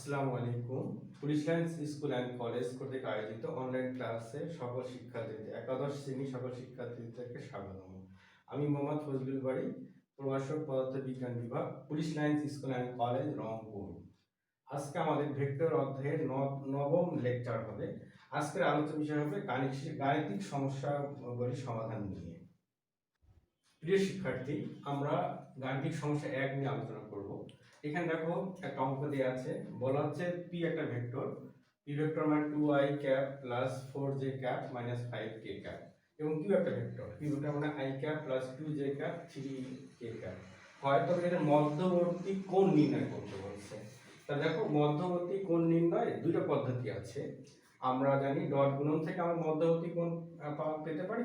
আসসালামু আলাইকুম। Police lines school and college কর্তৃক আয়োজিত অনলাইন ক্লাসে সকল শিক্ষার্থীদের একাদশ শ্রেণী সকল শিক্ষার্থীদেরকে স্বাগতম। আমি মোহাম্মদ ফজলুল বাড়ি, প্রভাষক পদার্থবিজ্ঞান বিভাগ, police lines school and college, Rangpur. আজকে আমাদের ভেক্টর অধ্যায়ের নবম লেকচার হবে। আজকের আলোচ্য বিষয় হবে গাণিতিক সমস্যাগুলি সমাধান নিয়ে। প্রিয় শিক্ষার্থী, আমরা গাণিতিক সমস্যা 1 নিয়ে আলোচনা করব। এখানে দেখো একটা অঙ্ক দেওয়া আছে, বলা হচ্ছে পি একটা ভেক্টর, পি ভেক্টর মানে 2i cap plus 4j cap minus 5k cap, এবং কিউ একটা ভেক্টর, পি ভেক্টর মানে i cap plus 2j cap 3k cap হয়, তবে এর মধ্যবর্তী কোণ নির্ণয় করতে বলছে। তাহলে দেখো মধ্যবর্তী কোণ নির্ণয় দুটো পদ্ধতি আছে। আমরা জানি ডট গুণন থেকে আমরা মধ্যবর্তী কোণ পেতে পারি,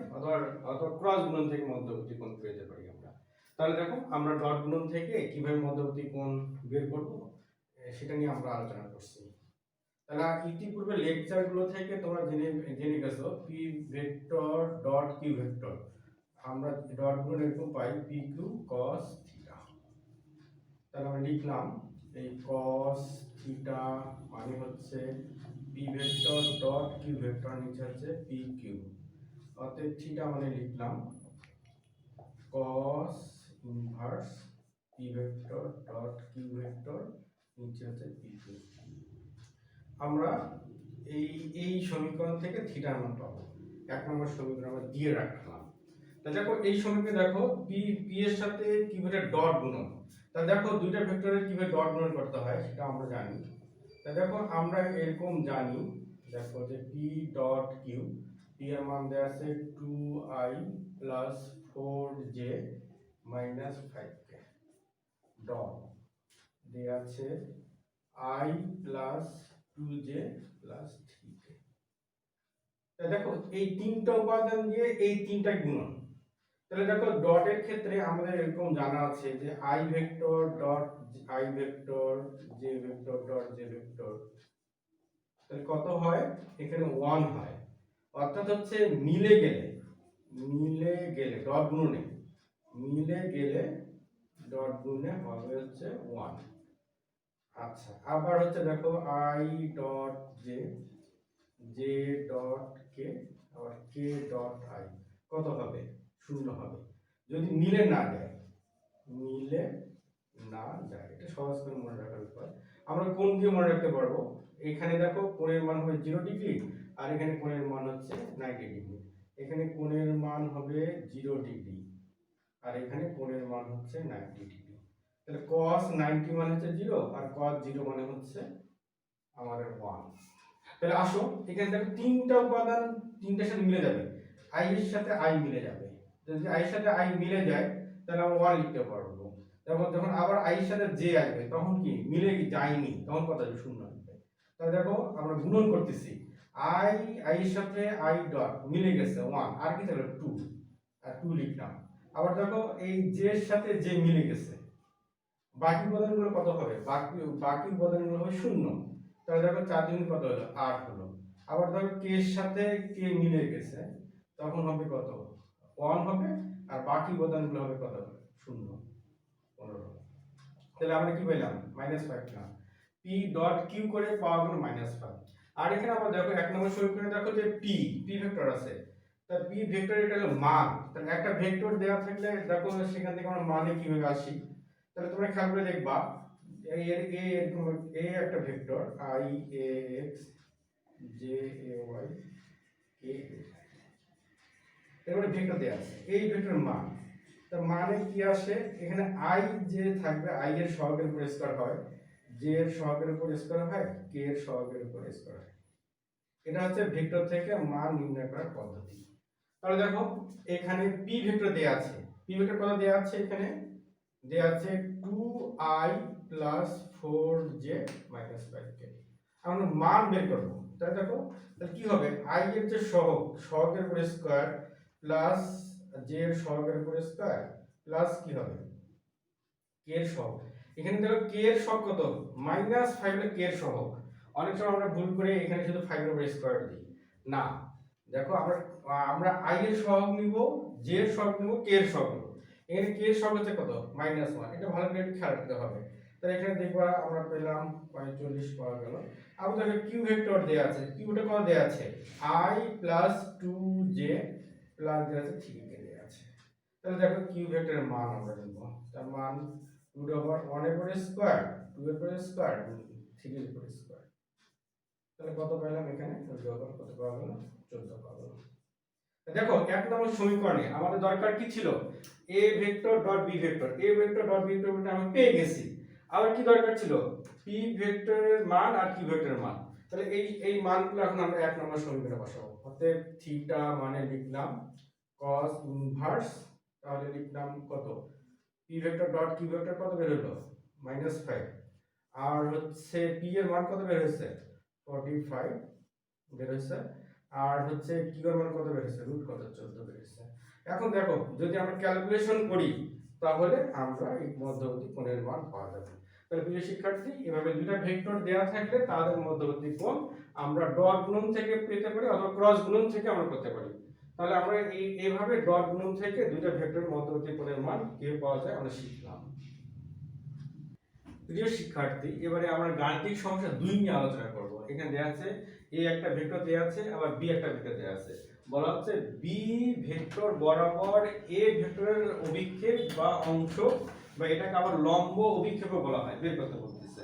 অথবা ক্রস গুণন থেকে মধ্যবর্তী কোণ পেতে পারি আমরা। তাহলে দেখো আমরা ডট গুণন থেকে কিভাবে মধ্যবর্তী কোণ বের করব সেটা নিয়ে আমরা আলোচনা করছি। তাহলে ইতিপূর্বে লেকচারগুলো থেকে তোমরা জেনে গেছো P vector dot Q vector, আমরা ডট গুণন এরকম পাই পি কিউ কস থিটা। তাহলে আমরা লিখলাম এই কস থিটা মানে হচ্ছে P vector dot Q vector, নিচে হচ্ছে পি কিউ। অতএব থিটা মানে লিখলাম cos inverse P vector dot Q vector, নিচে হচ্ছে পি কিউ। আমরা এই সমীকরণ থেকে থিটার মান পাবো। 1 নম্বর সমীকরণ আমরা দিয়ে রাখলাম। তা দেখো এই সমীকরণে দেখো পি এর সাথে কিভাবে ডট গুণন, তা দেখো দুইটা ভেক্টরের কিভাবে ডট গুণন করতে হয় সেটা আমরা জানি। তা দেখো আমরা এরকম জানি, দেখো যে পি ডট কিউ, পি এর মান দেওয়া আছে 2i plus 4j minus 5k, dot দেওয়া আছে i plus 2j plus 3k। তা দেখো এই তিনটা উপাদান দিয়ে এই তিনটা গুণন। তাহলে দেখো ডটের ক্ষেত্রে আমাদের এরকম জানা আছে যে i vector dot i vector j vector dot j vector, তাহলে কত হয়, এখানে 1 হয়। অর্থাৎ হচ্ছে মিলে গেলে ডট গুণনে মিলে গেলে ডট গুণে হবে হচ্ছে 1। আচ্ছা, আবার হচ্ছে দেখো i dot j dot k, আবার k ডট i কত হবে, 0 হবে যদি মিলে না যায়। এটা সহজ করে মনে রাখার উপায়। আমরা কোণ দিয়ে মনে রাখতে পারবো, এখানে দেখো কোণের মান হবে 0 ডিগ্রি, আর এখানে কোণের মান হচ্ছে 90 ডিগ্রি। এখানে কোণের মান হবে 0 ডিগ্রি, আর এখানে কোণের মান হচ্ছে 90 ডিগ্রি। তাহলে cos 90 মানে হচ্ছে 0, আর cos 0 মানে হচ্ছে আমাদের 1। তাহলে আসো এখানে দেখো তিনটা উপাদান তিনটার সাথে মিলে যাবে, i এর সাথে i মিলে যাবে। যদি i এর সাথে i মিলে যায় তাহলে আমরা 1 লিখতে পারবো। তারপর যখন আবার i এর সাথে j আসবে তখন কি মিলে যায়নি, তখন কত হবে, 0 আসবে। তাহলে দেখো আমরা গুণন করতেছি, i এর সাথে i ডট মিলে গেছে 1, আর কি থাকলো 2, আর 2 লিখলাম। আবার দেখো এই j এর সাথে j মিলে গেছে, বাকি উপাদানগুলো কত হবে, বাকি উপাদানগুলো হবে 0। তাহলে দেখো 4 দুগুণ কত হলো, 8 হলো। আবার দেখো k এর সাথে k মিলে গেছে, তখন হবে কত, 1 হবে, আর বাকি উপাদানগুলো হবে কত, 0, 15। তাহলে আমরা কি পেলাম, -5 না, p ডট q করে পাওয়া গেল -5। আর এখানে আবার দেখো 1 নম্বর সমীকরণে দেখো যে p ভেক্টর আছে, তাহলে p ভেক্টর এটা হলো মান। তাহলে একটা ভেক্টর দেওয়া থাকলে দেখো সেখান থেকে আমরা মানে কিভাবে আসি। তাহলে তোমরা খেয়াল করে দেখবা এ একটা vector i a x j a y k, এবারে ভেক্টর দেওয়া আছে, এই ভেক্টর মান, তার মানে কি আসে, এখানে i যে থাকবে i এর সহগের উপর স্কয়ার হয়, j এর সহগের উপর স্কয়ার হয়, k এর সহগের উপর স্কয়ার হয়। এটা হচ্ছে ভেক্টর থেকে মান নির্ণয় করার পদ্ধতি। তাহলে দেখো এখানে p ভেক্টর দেয়া আছে, p ভেক্টর কত দেয়া আছে, এখানে দেয়া আছে 2i 4j 5k। আমরা মান বের করব, তাহলে দেখো তাহলে কি হবে, i এর যে সহগের উপর স্কয়ার প্লাস j এর সহগের উপর স্কয়ার প্লাস কি হবে k এর সহগ। এখানে দেখো k এর সহগ কত, -5 হলে k এর সহগ। অনেক সময় আমরা ভুল করে এখানে শুধু 5 এর উপর স্কয়ার দিই না, দেখো আমরা i এর সহগ নিব, j এর সহগ নিব, k এর সহগ নিব। এখানে k এর সহগ হচ্ছে কত, -1, এটা ভালো করে একটু খেয়াল রাখতে হবে। তাহলে এখানে দেখবা আমরা পেলাম 45 পাওয়া গেল। আবার দেখো কিউ ভেক্টর দেয়া আছে, কিউটা কত দেয়া আছে, i প্লাস 2j প্লাস দেয়া আছে 3k দেয়া আছে। তাহলে দেখো কিউ ভেক্টরের মান আমরা নিব, তার মান রুট ওভার 1 এর উপরে স্কয়ার, 2 এর উপরে স্কয়ার, 3 এর উপরে স্কয়ার। তাহলে কত পেলাম এখানে, রুট ওভার কত পাওয়া গেল, 14 পাওয়া গেল। দেখো এক নম্বর সমীকরণে আমাদের দরকার কি ছিল, a vector dot b vector, a vector dot b vector আমি পেয়ে গেছি। আবার কি দরকার ছিল, p ভেক্টরের মান আর q ভেক্টরের মান। তাহলে এই মানগুলো এখন আমরা এক নম্বর সমীকরণে বসাবো। অতএব থিটা মানে লিখলাম cos ইনভার্স, তাহলে লিখলাম কত, p vector dot q vector কত বের হলো, -5, আর হচ্ছে p এর মান কত বের হয়েছে, 45 বের হয়েছে, আর হচ্ছে q এর মান কত বের হয়েছে, রুট কত, 14 বের হয়েছে। এখন দেখো যদি আমরা ক্যালকুলেশন করি তাহলে আমরা এই মধ্যবর্তী কোণের মান পাওয়া যাবে। তাহলে প্রিয় শিক্ষার্থী, এভাবে দুটো ভেক্টর দেওয়া থাকলে তাদের মধ্যবর্তী কোণ আমরা ডট গুণন থেকে পেতে পারি অথবা ক্রস গুণন থেকে আমরা করতে পারি। তাহলে আমরা এইভাবে ডট গুণন থেকে দুটো ভেক্টরের মধ্যবর্তী কোণের মান কিভাবে পাওয়া যায় আমরা শিখলাম। প্রিয় শিক্ষার্থী, এবারে আমরা গাণিতিক সমস্যা 2 নিয়ে আলোচনা করব। এখানে দেয়া আছে a একটা ভেক্টর দেয়া আছে, আবার b একটা ভেক্টর দেয়া আছে। বলা হচ্ছে b ভেক্টর বরাবর a ভেক্টরের অভিক্ষেপ বা অংশ, বা এটাকে আবার লম্ব অভিক্ষেপও বলা হয়, বের করতে বলতেছে।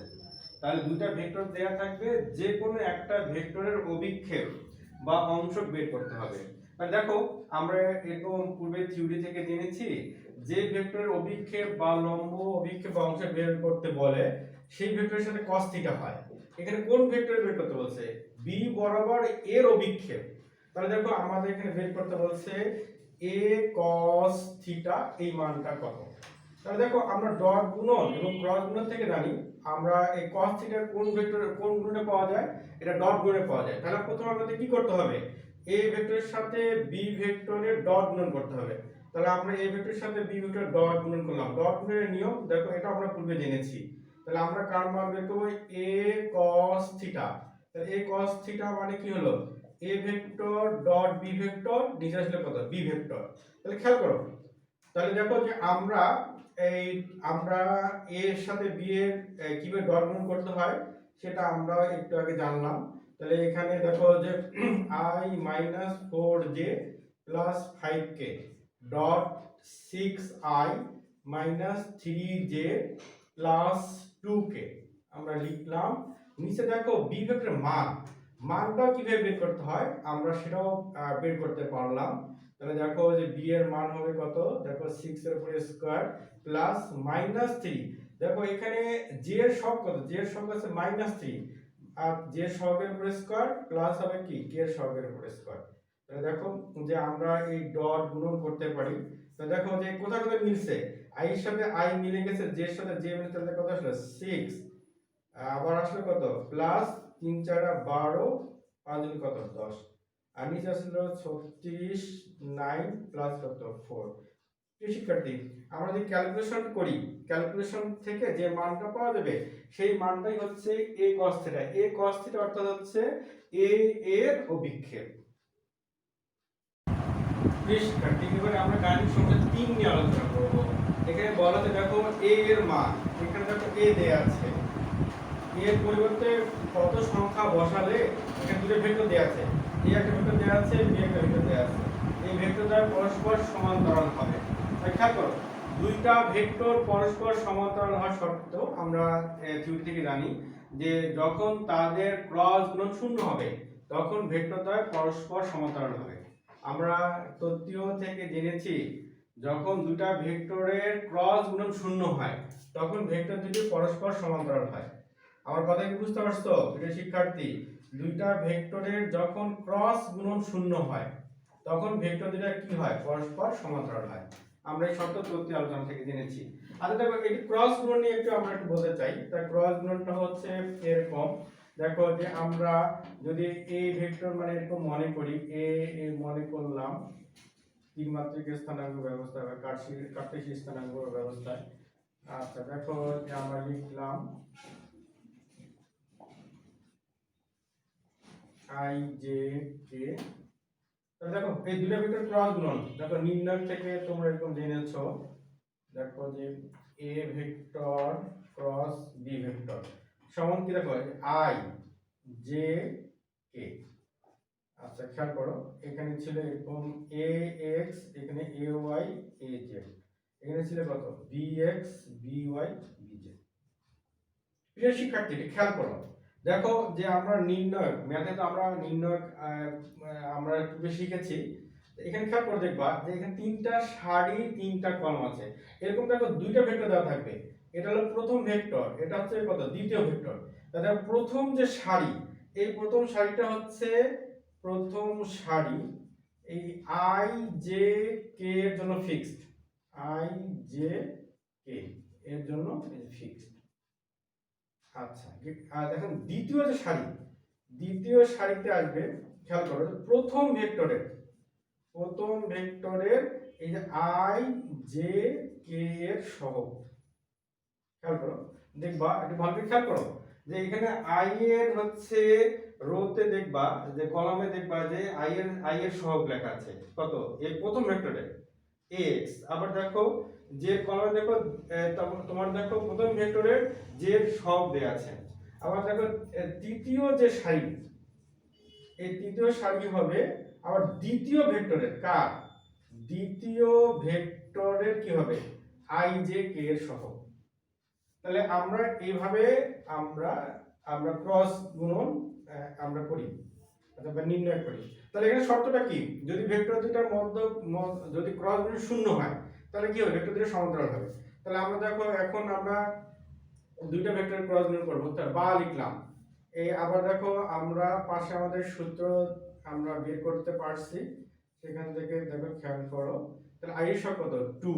তাহলে দুইটা ভেক্টর দেয়া থাকবে, যে কোনো একটা ভেক্টরের অভিক্ষেপ বা অংশ বের করতে হবে। তাহলে দেখো আমরা এরকম পূর্বে থিওরি থেকে জেনেছি, যে ভেক্টরের অভিক্ষেপ বা লম্ব অভিক্ষেপ বা অংশ বের করতে বলে সেই ভেক্টরের সাথে cos থিটা হয়। এখানে কোন ভেক্টর বের করতে বলছে, b বরাবর এর অভিক্ষেপ। তাহলে দেখো আমাদের এখানে বের করতে বলছে a cos থিটা, এই মানটা কত। তাহলে দেখো আমরা ডট গুণন এবং ক্রস গুণন থেকে জানি আমরা এই cos থিটার কোন ভেক্টর কোন গুণনে পাওয়া যায়, এটা ডট গুণে পাওয়া যায়। তাহলে প্রথমে আমাদের কি করতে হবে, a ভেক্টরের সাথে b ভেক্টরের ডট গুণন করতে হবে। তাহলে আমরা a ভেক্টরের সাথে b ভেক্টর ডট গুণন করলাম, ডট গুণনের নিয়ম দেখো এটা আমরা পূর্বে জেনেছি। তাহলে আমরা কার মান বের করব, a cos থিটা। তাহলে a cos থিটা মানে কি হলো, a vector dot b vector, নিচে আসলে কত, b ভেক্টর। তাহলে খেয়াল করো, তাহলে দেখো যে আমরা আমরা a এর সাথে b এর কিভাবে ডট গুণ করতে হয় সেটা আমরা একটু আগে জানলাম। তাহলে এখানে দেখো যে i - 4j + 5k dot 6i - 3j + 2k আমরা লিখলাম। নিচে দেখো b ভেক্টরের মানটা কিভাবে বের করতে হয় আমরা সেটাও বের করতে পারলাম। তাহলে দেখো যে b এর মান হবে কত, দেখো 6 এর উপরে স্কয়ার প্লাস -3। দেখো এখানে j এর সহগ কত, j এর সহগ আছে -3, আর j এর সহগের উপরে স্কয়ার প্লাস হবে কি k এর সহগের উপরে স্কয়ার। তাহলে দেখো যে আমরা এই ডট গুণন করতে পারি। তো দেখো যে কোথায় কোথায় মিলছে, i এর সাথে i মিলে গেছে, j এর সাথে j মিলে, তাহলে কত আসলো 6, আবার আসলো কত প্লাস 3 4 12, 5 দুগুণ কত 10, আর নিচে আসলো 36 9 প্লাস কত 4। প্রিয় শিক্ষার্থী, আমরা যদি ক্যালকুলেশন করি, ক্যালকুলেশন থেকে যে মানটা পাওয়া যাবে সেই মানটাই হচ্ছে a cos theta. a cos theta অর্থাৎ হচ্ছে a এর অভিক্ষেপ। প্রিয় শিক্ষার্থী, এবারে আমরা গাণিতিক সমস্যা 3 নিয়ে আলোচনা করব। এখানে বলা আছে দেখো a এর মান, এখানে দেখো a দেয়া আছে, এর পরিবর্তে কত সংখ্যা বসালে, এখানে দুটো ভেক্টর দেয়া আছে, a একটা ভেক্টর দেয়া আছে, b একটা ভেক্টর দেয়া আছে, এই ভেক্টর দ্বয় পরস্পর সমান্তরাল হবে। খেয়াল করো, দুইটা ভেক্টর পরস্পর সমান্তরাল হওয়া সত্ত্বেও আমরা থিওরি থেকে জানি যে যখন তাদের ক্রস গুণন শূন্য হবে তখন ভেক্টর দ্বয় পরস্পর সমান্তরাল হবে। আমরা তত্ত্বীয় থেকে জেনেছি যখন দুটা ভেক্টরের ক্রস গুণন শূন্য হয় তখন ভেক্টর দুটি পরস্পর সমান্তরাল হয়। আমার কথা কি বুঝতে পারছো প্রিয় শিক্ষার্থী, দুইটা ভেক্টরের যখন ক্রস গুণন শূন্য হয় তখন ভেক্টর দুটো কি হয়, পরস্পর সমান্তরাল হয়। আমরা এই শর্ত তত্ত্ব আলোচনা থেকে জেনেছি। আচ্ছা দেখো এই ক্রস গুণন নিয়ে আমরা একটু বলতে চাই। তার ক্রস গুণনটা হচ্ছে এরকম, দেখো যে আমরা যদি এই ভেক্টর মানে এরকম মনে করি, এ মনে করলাম ত্রিমাত্রিক স্থানাঙ্ক ব্যবস্থা বা কার্টেসীয় স্থানাঙ্ক ব্যবস্থায়। আচ্ছা দেখো যে আমরা লিখলাম i j k। তাহলে দেখো এই দুটো ভেক্টর ক্রস গুণন, দেখো নির্ণয় থেকে তোমরা এরকম জেনেছো, দেখো যে a vector cross B vector সমান কি দেখো আই জে কে। আচ্ছা খেয়াল করো, এখানে ছিল এরকম এ এক্স, এখানে এ ওয়াই এ জেড, এখানে ছিল কত B X B Y B Z. প্রিয় শিক্ষার্থী খেয়াল করো, দেখো যে আমরা নির্ণয় ম্যাথে তো আমরা নির্ণয় আমরা একটু শিখেছি। এখানে খেয়াল করে দেখবা যে এখানে তিনটা সারি তিনটা কলাম আছে, এরকম দেখো দুইটা ভেক্টর দেওয়া থাকবে। এটা হলো প্রথম ভেক্টর, এটা হচ্ছে কত দ্বিতীয় ভেক্টর। তাহলে প্রথম যে সারি, এই প্রথম সারিটা হচ্ছে প্রথম সারি, এই আই জে কে এর জন্য ফিক্সড, আই জে কে এর জন্য ফিক্সড। আচ্ছা আর দেখেন দ্বিতীয় যে সারি, দ্বিতীয় সারিতে আসবে, খেয়াল করো প্রথম ভেক্টরের এই যে আই জে কে এর সহগ। খেয়াল করো, দেখবা একটু ভালো করে খেয়াল করো যে এখানে আই এর হচ্ছে রোতে দেখবা যে কলামে দেখবা যে আই এর সহগ লেখা আছে কত এই প্রথম ভেক্টরের এক্স। আবার দেখো যে কলামে দেখো তোমার দেখো প্রথম ভেক্টরের যে সহগ দেয়া আছে। আবার দেখো তৃতীয় যে সারি, এই তৃতীয় সারি হবে আবার দ্বিতীয় ভেক্টরের কার, দ্বিতীয় ভেক্টরের কি হবে আই জে কে এর সহগ। তাহলে আমরা এইভাবে আমরা আমরা ক্রস গুণন আমরা করি অথবা নির্ণয় করি। তাহলে এখানে শর্তটা কি, যদি ভেক্টর দুটার মধ্যে যদি ক্রস গুণ শূন্য হয় তাহলে কি হবে ভেক্টর দুটো সমান্তরাল হবে। তাহলে আমরা দেখো এখন আমরা দুইটা ভেক্টর ক্রস গুণ করব, তাহলে বা লিখলাম। এই আবার দেখো আমরা পাশে আমাদের সূত্র আমরা বের করতে পারছি, সেখান থেকে দেখো খেয়াল করো, তাহলে আই এর সহগ কত 2,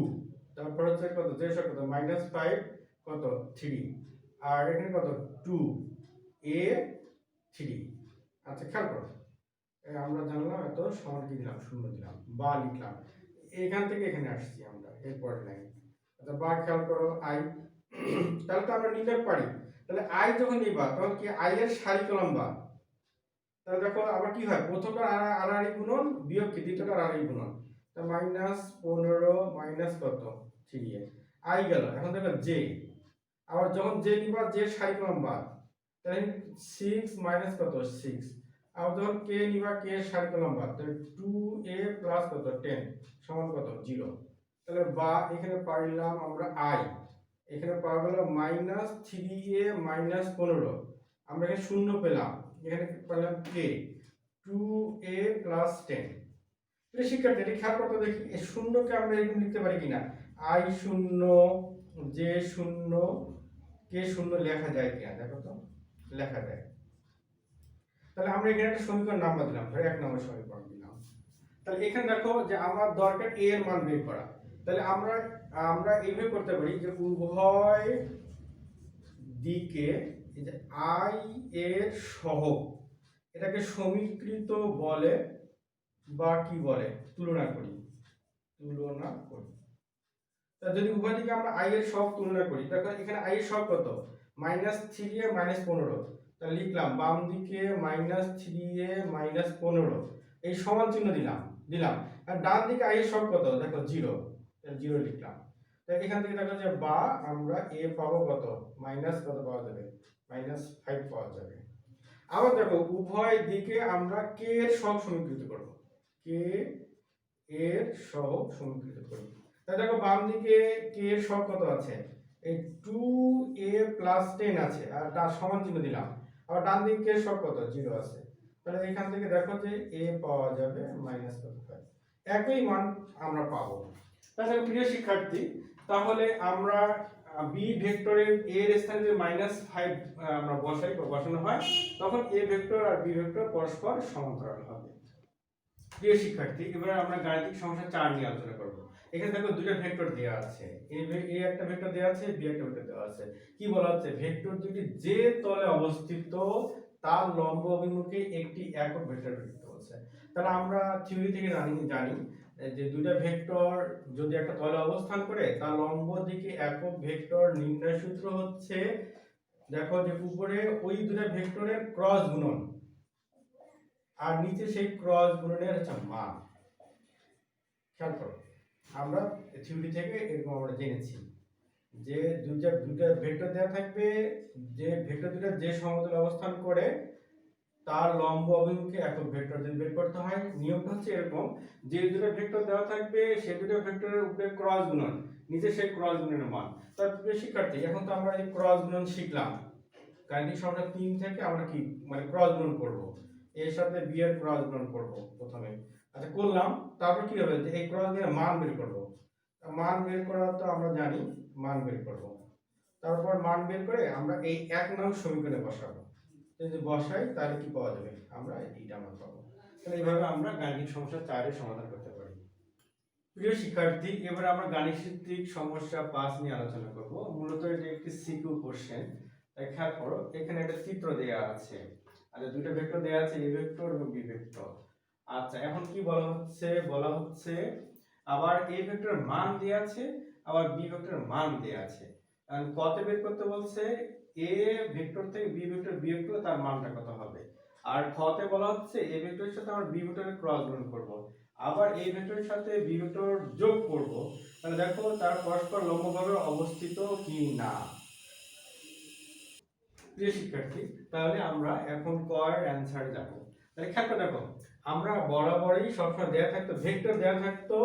তারপর হচ্ছে কত জে এর সহগ কত -5 কত 3, আর এখানে কত 2 a 3। আচ্ছা খেয়াল করো, আমরা জানলাম এত সমান কি দিলাম শূন্য দিলাম বা লিখলাম, এখান থেকে এখানে আসছি আমরা এরপর লাইন। আচ্ছা বা খেয়াল করো আই, তাহলে তো আমরা নির্ণয় পারি। তাহলে আই যখন নিবা তখন কি আই এর সারি কলাম বা, তাহলে দেখো আবার কি হয় প্রথমটা আড়াআড়ি গুণন বিয়োগ কি দ্বিতীয়টা আড়াআড়ি গুণন, তা -15 মাইনাস কত 3 আই গেল। এখন দেখো জে, আবার যখন জে নিবা জে সারি কলাম বাদ, তাহলে 6 মাইনাস কত 6, আবার যখন কে নিবা কে সারি কলাম বাদ, তাহলে 2a প্লাস কত 10 সমান কত 0। তাহলে বা এখানে পাইলাম আমরা আই, এখানে পাওয়া গেল -3a -15, আমরা এখানে শূন্য পেলাম, এখানে পেলাম কে 2a প্লাস 10। প্রিয় শিক্ষার্থী এটা খেয়াল করতে দেখি এই শূন্যকে আমরা এরকম লিখতে পারি কিনা, আই শূন্য জে শূন্য কে শূন্য লেখা যায় কিনা, দেখো তো লেখা যায়। তাহলে আমরা এখানে একটা সমীকরণ নাম্বার দিলাম, ধরে 1 নম্বর সমীকরণ দিলাম। তাহলে এখানে দেখো যে আমার দরকার a এর মান বের করা। তাহলে আমরা আমরা এইভাবে করতে পারি যে উভয় দিকে এই যে আই এর সহগ, এটাকে সমীকৃত বলে বা কি বলে তুলনা করি, তা যদি উভয় দিকে আমরা আই এর সহগ তুলনা করি, দেখো এখানে আই এর সহগ কত -3a -15, তাহলে লিখলাম বাম দিকে -3a -15 এই সমান চিহ্ন দিলাম আর ডান দিকে আই এর সহগ কত দেখো 0, তাহলে 0 লিখলাম। তাহলে এখান থেকে দেখো যে বা আমরা a পাবো কত মাইনাস কত পাওয়া যাবে -5 পাওয়া যাবে। আবার দেখো উভয় দিকে আমরা k এর সহগ সমীকৃত করব, k এর সহগ সমীকৃত করব। তাহলে দেখো বাম দিকে k এর সহগ কত আছে এই 2a প্লাস 10 আছে আর তার সমান চিহ্ন দিলাম, আবার ডান দিকে k এর সহগ কত 0 আছে। তাহলে এখান থেকে দেখো যে a পাওয়া যাবে -5, একই মান আমরা পাবো। তাহলে প্রিয় শিক্ষার্থী তাহলে আমরা বি ভেক্টরের a এর স্থানে যে -5 আমরা বসানো হয় তখন a ভেক্টর আর b ভেক্টর পরস্পর সমান্তরাল হবে। প্রিয় শিক্ষার্থী এবারে আমরা গাণিতিক সমস্যা 4 নিয়ে আলোচনা করব। এখানে দেখো দুটো ভেক্টর দেওয়া আছে, a একটা ভেক্টর দেওয়া আছে, b একটা ভেক্টর দেওয়া আছে। কি বলা হচ্ছে ভেক্টর দুটি যে তলে অবস্থিত তার লম্ব অভিমুখে একটি একক ভেক্টর লিখতে বলছে। তাহলে আমরা থিওরি থেকে জানি যে দুটো ভেক্টর যদি একটা তলে অবস্থান করে তার লম্ব দিকে একক ভেক্টর নির্ণয় সূত্র হচ্ছে দেখো যে উপরে ওই দুটো ভেক্টরের ক্রস গুণন আর নিচে সেই ক্রস গুণনের হচ্ছে মান। খেয়াল করো আমরা থিওরি থেকে এরকম আমরা জেনেছি। যে দুইটা ভেক্টর দেওয়া থাকবে, যে ভেক্টর দুটো যে সমতলে অবস্থান করে তার লম্ব অভিমুখে একক ভেক্টর যদি বের করতে হয়, নিয়মটা হচ্ছে এরকম, যে দুটো ভেক্টর দেওয়া থাকবে সে দুটো ভেক্টরের উপরে ক্রস গুণন, নিচে সেই ক্রস গুণনের মান। তার প্রিয় শিক্ষার্থী, এখন তো আমরা এই ক্রস গুণন শিখলাম, গাণিতিক সমস্যা 3 থেকে আমরা কি মানে ক্রস গুণন করব, এর সাথে বি এর ক্রস গুণন করব প্রথমে। আচ্ছা করলাম, তারপর কি হবে, যে এই ক্রস গুণনের মান বের করব। মান বের করা তো আমরা জানি, মান বের করব। তারপর মান বের করে আমরা এই 1 নং সমীকরণে বসাবো। যদি বসাই তাহলে কি পাওয়া যাবে, আমরা এইটা মান পাবো। তাহলে এইভাবে আমরা গাণিতিক সমস্যা 4 এর সমাধান করতে পারি। প্রিয় শিক্ষার্থী, এবারে আমরা গাণিতিক সমস্যা 5 নিয়ে আলোচনা করব। মূলত এটা একটি সিকিউ কোশ্চেন। খেয়াল করো, এখানে একটা চিত্র দেয়া আছে। আচ্ছা, দুটো ভেক্টর দেয়া আছে, এ ভেক্টর এবং বি ভেক্টর। আচ্ছা, এখন কি বলা হচ্ছে আবার এ ভেক্টরের মান দেয়া আছে, আবার বি ভেক্টরের মান দেয়া আছে। কারণ কত বের করতে বলছে, এ ভেক্টর থেকে বি ভেক্টর বিয়োগ করলে তার মানটা কত হবে। আর খতে বলা হচ্ছে এ ভেক্টরের সাথে আমরা বি ভেক্টরের ক্রস গুণ করব, আবার এই ভেক্টরের সাথে বি ভেক্টর যোগ করব। তাহলে দেখো তার পরস্পর লম্বভাবে অবস্থিত কি না। প্রিয় শিক্ষার্থী, তাহলে আমরা এখন কয়ের অ্যানসারে যাব। তাহলে খেয়াল করে দেখো, আমরা বরাবরই সবসময় দেয়া থাকতো ভেক্টর দেয়া থাকতো,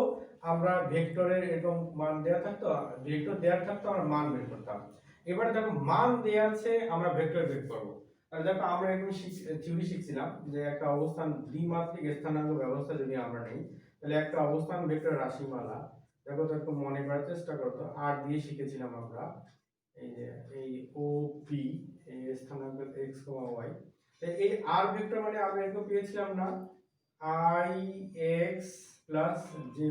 আমরা ভেক্টরের এরকম মান দেয়া থাকতো, ভেক্টর দেয়া থাকতো আমরা মান বের করতাম। এবারে দেখো মান দেয়া আছে, আমরা ভেক্টর বের করব। তাহলে দেখো আমরা এরকম থিওরি শিখছিলাম যে একটা অবস্থান দ্বিমাত্রিক স্থানাঙ্ক ব্যবস্থা যদি আমরা নেই, তাহলে একটা অবস্থান ভেক্টর রাশিমালা, দেখো তো একটু মনে করার চেষ্টা করতো, আর দিয়ে শিখেছিলাম আমরা এই যে এই ও পি, এই স্থানাঙ্ক x, y। এই আর ভেক্টর মানে আমরা এরকম পেয়েছিলাম না, i x প্লাস jy।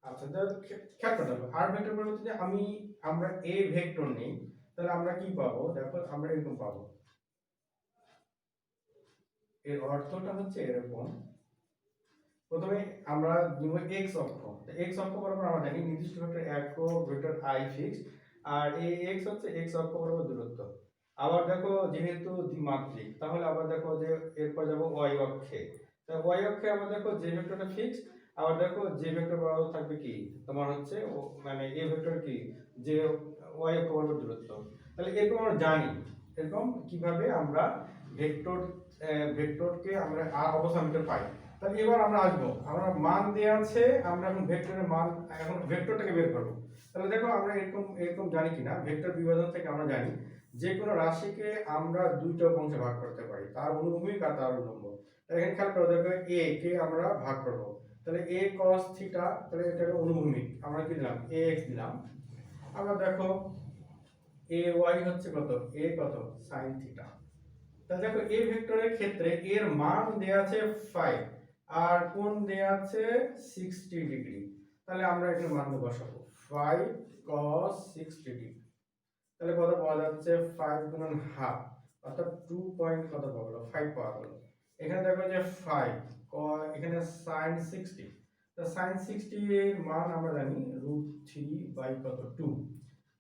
আচ্ছা, তো খেয়াল করে দেখো, আর ভেক্টর পরিবর্তে আমরা a ভেক্টর নেই, তাহলে আমরা কি পাবো, দেখো আমরা এরকম পাবো। এর অর্থটা হচ্ছে এরকম, প্রথমে আমরা নিব x অক্ষ। তো x অক্ষ বরাবর আমরা জানি নির্দিষ্ট ভেক্টর একক ভেক্টর i ফিক্সড, আর এই x হচ্ছে x অক্ষ বরাবর দূরত্ব। আবার দেখো যেহেতু দ্বিমাত্রিক, তাহলে আবার দেখো যে এরপর যাব y অক্ষে। তো y অক্ষে আবার দেখো যে ভেক্টরটা ফিক্সড, আবার দেখো যে ভেক্টর বরাবর থাকবে কি তোমার হচ্ছে মানে এই ভেক্টর কি যে y অক্ষ বরাবর দূরত্ব। তাহলে এরকম আমরা জানি, এরকম কিভাবে আমরা ভেক্টর ভেক্টরকে আমরা অবস্থান ভেক্টর পাই। তাহলে এবার আমরা আসবো, আমরা মান দেয়া আছে, আমরা এখন ভেক্টরের মান, এখন ভেক্টরটাকে বের করব। তাহলে দেখো আমরা এরকম এরকম জানি কিনা, ভেক্টর বিভাজন থেকে আমরা জানি যে কোনো রাশিকে আমরা দুইটা অংশে ভাগ করতে পারি, তার অনুভূমিক আর তার উল্লম্ব। তাহলে এখানে খেয়াল করো, দেখো a কে আমরা ভাগ করব, তাহলে a cos থিটা, তাহলে এটাকে অনুভূমিক আমরা কি দিলাম ax দিলাম। আমরা দেখো ay হচ্ছে কত, a কত sin থিটা। তাহলে দেখো এই ভেক্টরের ক্ষেত্রে এর মান দেয়া আছে 5 আর কোণ দেয়া আছে 60 ডিগ্রি। তাহলে আমরা এখানে মান বসাবো 5 cos 60 ডিগ্রি। তাহলে কত পাওয়া যাচ্ছে, 5 গুণন হাফ, অর্থাৎ 2 পয়েন্ট কত পাওয়া গেল, 5 পাওয়া গেল। এখানে দেখো যে 5 এখানে sin 60, তো sin 60 এর মান আমরা জানি √3 বাই কত 2।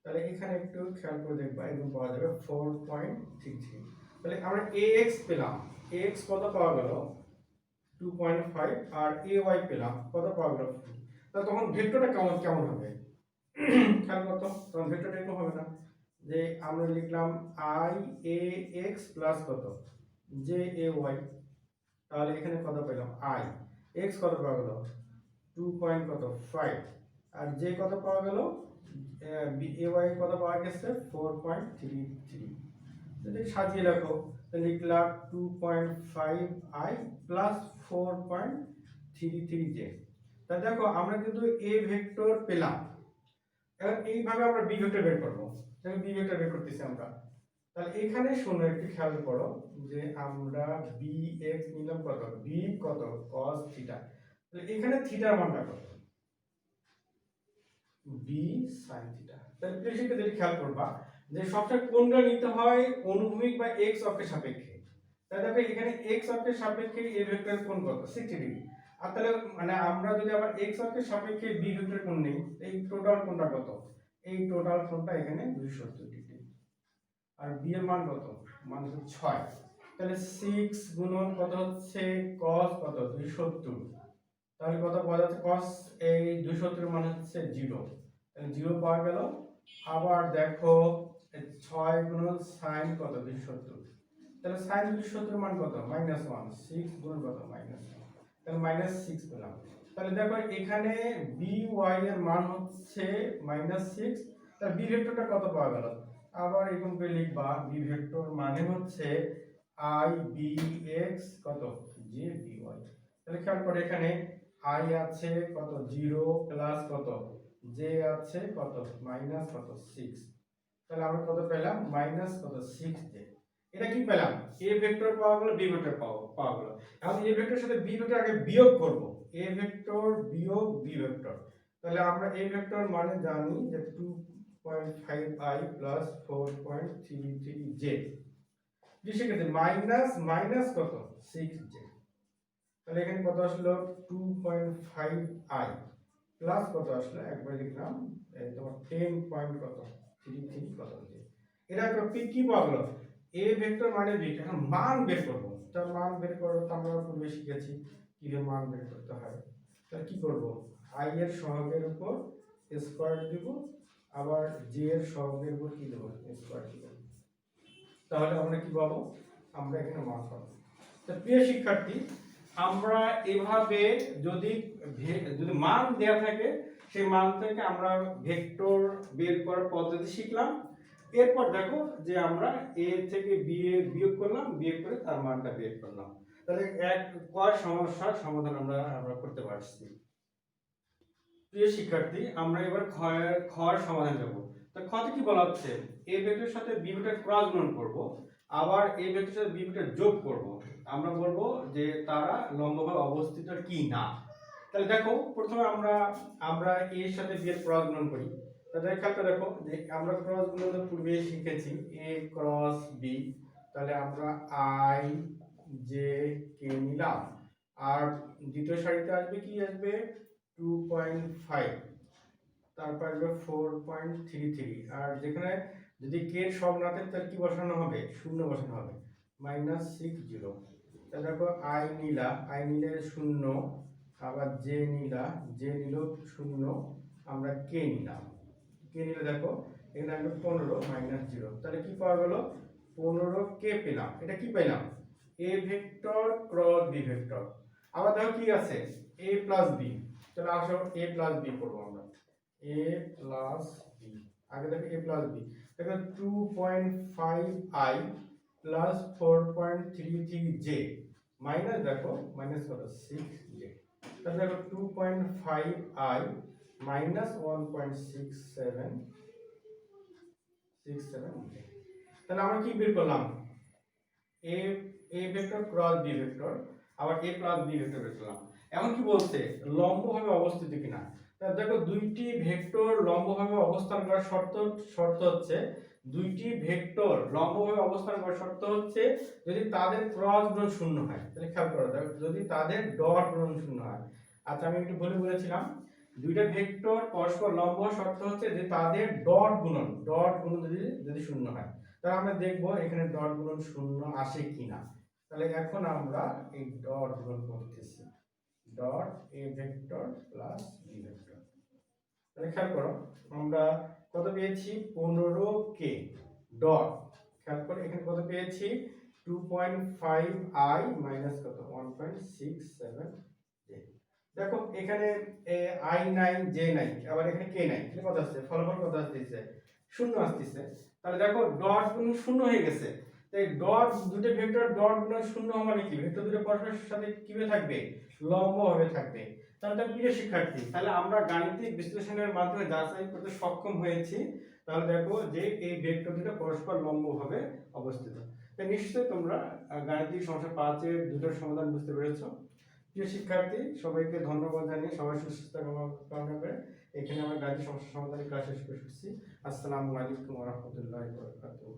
তাহলে এখানে একটু খেয়াল করে দেখবা, এরকম পাওয়া যাবে 4.33। তাহলে আমরা ax পেলাম, ax কত পাওয়া গেল 2.5, আর ay পেলাম কত পাওয়া গেল। তাহলে তখন ভেক্টরটা কেমন কেমন হবে খেয়াল করো, তখন ভেক্টরটা এরকম হবে না যে আমরা লিখলাম i ax প্লাস কত j ay। তাহলে এখানে কত পেলাম i x কত পাওয়া গেল 2.5, আর j কত পাওয়া গেল ay কত পাওয়া গেছে 4.33। যদি সাজিয়ে রাখো তাহলে লিখলাম 2.5i প্লাস 4.33j। তাহলে দেখো আমরা কিন্তু a ভেক্টর পেলাম। এখন এইভাবে আমরা b ভেক্টর বের করব, তাহলে b ভেক্টর বের করতেছি আমরা। তাহলে এখানে শোনো একটু খেয়াল করো যে আমরা bx নিলাম কত, b কত cos থিটা। তাহলে এখানে থিটার মানটা কত, b sin থিটা। তাহলে প্রেক্ষিতে যদি খেয়াল করবা যে সবসময় কোণটা নিতে হয় অনুভূমিক বা x অক্ষের সাপেক্ষে। তাহলে দেখো এখানে x অক্ষের সাপেক্ষে a ভেক্টরের কোণ কত 60 ডিগ্রি। আর তাহলে মানে আমরা যদি আবার x অক্ষের সাপেক্ষে b ভেক্টরের কোণ নেই, এই টোটাল কোণটা কত, এই টোটাল কোণটা এখানে 270 ডিগ্রি। আর b এর মান কত, মান হচ্ছে 6। তাহলে 6 গুণন কত হচ্ছে cos কত 270। তাহলে কত পাওয়া যাচ্ছে cos এই 270 এর মান হচ্ছে 0। জিরো পাওয়া গেল। আবার দেখো 6 গুণন সাইন কত 270, তাহলে সাইন 270 মান কত -1, 6 গুণন কত -1, তাহলে -6 পেলাম। তাহলে দেখো এখানে by এর মান হচ্ছে -6, তাহলে b ভেক্টরটা কত পাওয়া গেল, আবার এরকম করে লিখবা b ভেক্টর মানে হচ্ছে i bx কত j by। তাহলে খেয়াল করো এখানে i আছে কত 0 প্লাস কত j আছে কত মাইনাস কত 6, তাহলে আমরা কত পেলাম মাইনাস কত 6j। এটা কি পেলাম, a ভেক্টর পাওয়া গেল, b ভেক্টর পাওয়া গেল। এখন a ভেক্টরের সাথে b ভেক্টর আগে বিয়োগ করব, a ভেক্টর বিয়োগ b ভেক্টর। তাহলে আমরা a ভেক্টর মানে জানি যে 2.5i প্লাস 4.33j, সেক্ষেত্রে মাইনাস মাইনাস কত 6j। তাহলে এখানে কত আসলো 2.5i প্লাস কত আসলো একবার লিখলাম তোমার 10 পয়েন্ট কত 33 কত j। এটা একটা কি পাওয়া গেল, a ভেক্টর মানে b, এখন মান বের করব। তার মান বের করব তো আমরা পূর্বে শিখেছি কিভাবে মান বের করতে হয়। তাহলে কি করব, i এর সহগের উপর স্কয়ার দিব, আবার j এর সহগের উপর কি দেব স্কয়ার দিব, তাহলে আমরা কি পাবো, আমরা এখানে মান পাবো। তো প্রিয় শিক্ষার্থী, আমরা এভাবে যদি যদি মান দেয়া থাকে সেই মান থেকে আমরা ভেক্টর বের করার পদ্ধতি শিখলাম। এরপর দেখো যে আমরা a থেকে b এ বিয়োগ করলাম, বিয়োগ করে তার মানটা বের করলাম। তাহলে এক কয় সমস্যার সমাধান আমরা করতে পারছি। প্রিয় শিক্ষার্থী, আমরা এবার ক্ষয়ের সমাধান দেব। তো ক্ষতে কি বলা হচ্ছে, a ভেক্টরের সাথে b ভেক্টর ক্রস গুণন করব, আবার a ভেক্টরের সাথে b ভেক্টর যোগ করব। আমরা বলবো যে তারা লম্বভাবে অবস্থিত কি না। তাহলে দেখো প্রথমে আমরা a এর সাথে b এর ক্রস গুণন করি। তাহলে খেয়াল করে দেখো যে আমরা ক্রস গুণন পূর্বে শিখেছি a ক্রস b, তাহলে আমরা i j k নিলাম, আর দ্বিতীয় সারিতে আসবে কি আসবে 2.5, তারপর আসবে 4.33, আর যেখানে যদি k এর সব না থাকে তাহলে কি বসানো হবে, শূন্য বসানো হবে -60। তাহলে দেখো i নিলা, i নিলে 0, আবার j নিলা, j নিল 0, আমরা k নিলাম, k নিলে দেখো এখানে আসবে 15 -0, তাহলে কি পাওয়া গেল 15k পেলাম। এটা কি পেলাম, a vector cross b vector. আবার দেখো কি আছে a প্লাস b, তাহলে আসো a প্লাস b করব আমরা, a প্লাস b। আগে দেখো a প্লাস b, দেখো 2.5i প্লাস 4.33j মাইনাস দেখো মাইনাস কত 6j। তাহলে দেখো 2.5i মাইনাস 1.67j। তাহলে আমরা কি বের করলাম, a vector cross b vector, আবার a প্লাস b ভেক্টর বের করলাম। এখন কি বলছে, লম্বভাবে অবস্থিত কিনা। তাহলে দেখো দুইটি ভেক্টর লম্বভাবে অবস্থান করার শর্ত হচ্ছে, দুইটি ভেক্টর লম্বভাবে অবস্থান করার শর্ত হচ্ছে যদি তাদের ক্রস গুণন শূন্য হয়। তাহলে খেয়াল করো দেখো যদি তাদের ডট গুণন শূন্য হয়। আচ্ছা আমি একটু ভুলে বলেছিলাম, দুইটা ভেক্টর পরস্পর লম্ব শর্ত হচ্ছে যে তাদের ডট গুণন যদি শূন্য হয়। তাহলে আমরা দেখব এখানে ডট গুণন শূন্য আসে কিনা। তাহলে এখন আমরা এই ডট গুণন করতেছি, dot a vector plus b vector. তাহলে খেয়াল করো আমরা কত পেয়েছি 15k ডট, খেয়াল করো এখানে কত পেয়েছি 2.5i মাইনাস কত 1.67j। দেখো এখানে i নাই j নাই, আবার এখানে k নাই, তাহলে কত আসছে ফলাফল কত আসছে শূন্য আসছে। তাহলে দেখো ডট গুণ শূন্য হয়ে গেছে। তাই ডট দুটো ভেক্টর ডট গুণ শূন্য মানে কি, ভেক্টর দুটো পরস্পরের সাথে কিভাবে থাকবে লম্বভাবে থাকবে। তাহলে প্রিয় শিক্ষার্থী, তাহলে আমরা গাণিতিক বিশ্লেষণের মাধ্যমে যাচাই করতে সক্ষম হয়েছি। তাহলে দেখো যে এই ভেক্টর দুটো পরস্পর লম্বভাবে অবস্থিত। তাই নিশ্চয়ই তোমরা গাণিতিক সমস্যা 5 এর দুটোর সমাধান বুঝতে পেরেছো। প্রিয় শিক্ষার্থী, সবাইকে ধন্যবাদ জানিয়ে সবাই সুস্থতা কামনা করে এখানে আমরা গাণিতিক সমস্যা সমাধানের ক্লাস শেষ করছি। আসসালামু আলাইকুম ওয়া রাহমাতুল্লাহি ওয়া বারাকাতুহু।